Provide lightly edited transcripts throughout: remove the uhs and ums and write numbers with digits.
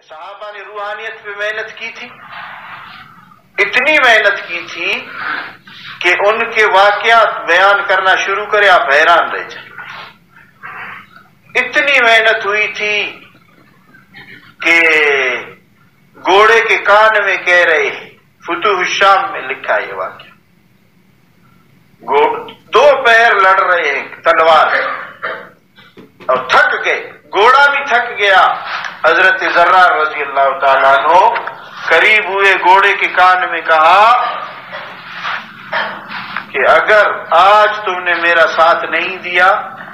صحابہ نے روحانیت پہ محنت کی تھی، اتنی محنت کی تھی کہ ان کے واقعات بیان کرنا شروع کرے آپ حیران رہ جائیں۔ اتنی محنت ہوئی تھی کہ گھوڑے کے کان میں کہہ رہے ہیں، فتوح الشام میں لکھا ہے یہ واقعہ، دو پیر لڑ رہے ہیں تلوار اور تھک گئے، گھوڑا بھی تھک گیا۔ حضرت ذرار رضی اللہ تعالیٰ عنہ قریب ہوئے، گھوڑے کے کان میں کہا کہ اگر آج تم نے میرا ساتھ نہیں دیا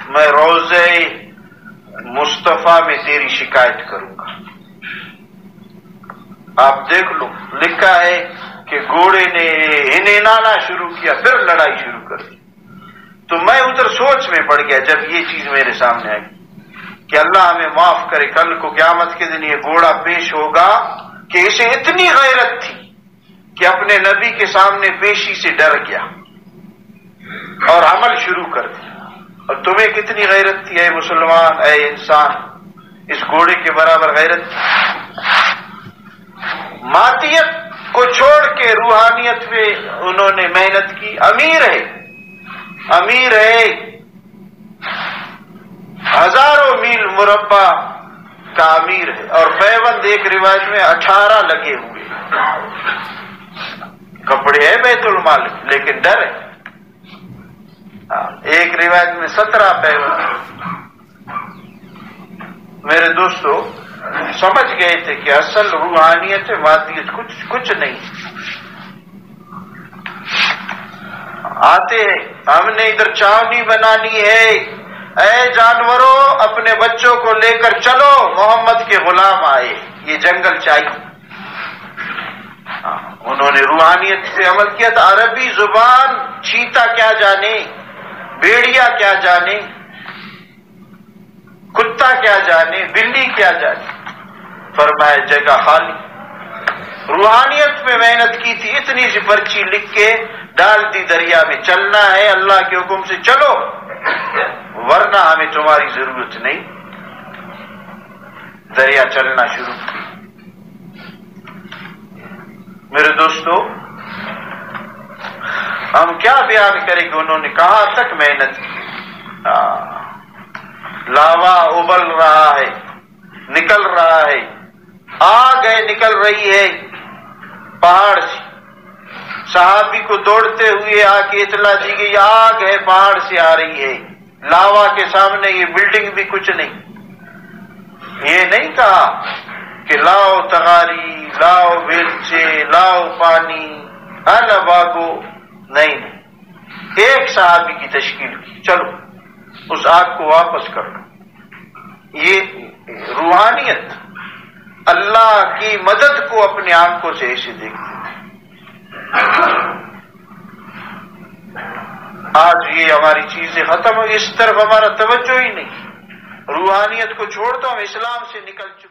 میں روضہ مصطفیٰ میں تیری شکایت کروں گا۔ آپ دیکھ لو، لکھا ہے کہ گھوڑے نے ہنہنانا شروع کیا، پھر لڑائی شروع کر دی۔ تو میں ادھر سوچ میں پڑ گیا جب یہ چیز میرے سامنے آئی کہ اللہ ہمیں معاف کرے، کل کو قیامت کے دن یہ گھوڑا پیش ہوگا کہ اسے اتنی غیرت تھی کہ اپنے نبی کے سامنے پیشی سے ڈر گیا اور عمل شروع کر دیا۔ اور تمہیں کتنی غیرت تھی اے مسلمان، اے انسان، اس گھوڑے کے برابر غیرت تھی۔ مادیت کو چھوڑ کے روحانیت پہ انہوں نے محنت کی۔ امیر ہے ہزاروں میل مربع کا امیر ہے، اور پیوند ایک روایت میں 18 لگے ہوئے، کپڑے ہے بیت المال لیکن ڈر ہے۔ ایک روایت میں 17 پیوند۔ میرے دوستو سمجھ گئے تھے کہ اصل روحانیت مادیت کچھ نہیں۔ آتے ہیں، ہم نے ادھر چھاونی بنانی ہے، اے جانوروں اپنے بچوں کو لے کر چلو، محمد کے غلام آئے، یہ جنگل چاہیے۔ انہوں نے روحانیت پہ عمل کیا تھا۔ عربی زبان چیتا کیا جانے، بھیڑیا کیا جانے، کتا کیا جانے، بلی کیا جانے، فرمایا جگہ خالی۔ روحانیت پہ محنت کی تھی، اتنی سی پرچی لکھ کے ڈال دی دریا میں، چلنا ہے اللہ کے حکم سے چلو ورنہ ہمیں تمہاری ضرورت نہیں۔ دریا چلنا شروع کی۔ میرے دوستو ہم کیا بیان کریں کہ انہوں نے کہاں تک محنت کی۔ لاوا ابل رہا ہے، نکل رہا ہے، آگ ہے نکل رہی ہے پہاڑ سے۔ صحابی کو دوڑتے ہوئے آ کے اطلاع دی گئی آگ ہے پہاڑ سے آ رہی ہے، لاوا کے سامنے یہ بلڈنگ بھی کچھ نہیں۔ یہ نہیں کہا کہ لاؤ تغاری، لاؤ بیلچے، لاؤ پانی، باگو، نہیں۔ ایک صحابی کی تشکیل کی، چلو اس آگ کو واپس کر لو۔ یہ روحانیت، اللہ کی مدد کو اپنے آنکھوں سے ایسے دیکھتے ہیں۔ آج یہ ہماری چیزیں ختم ہو، اس طرف ہمارا توجہ ہی نہیں، روحانیت کو چھوڑ تو ہم اسلام سے نکل چکے۔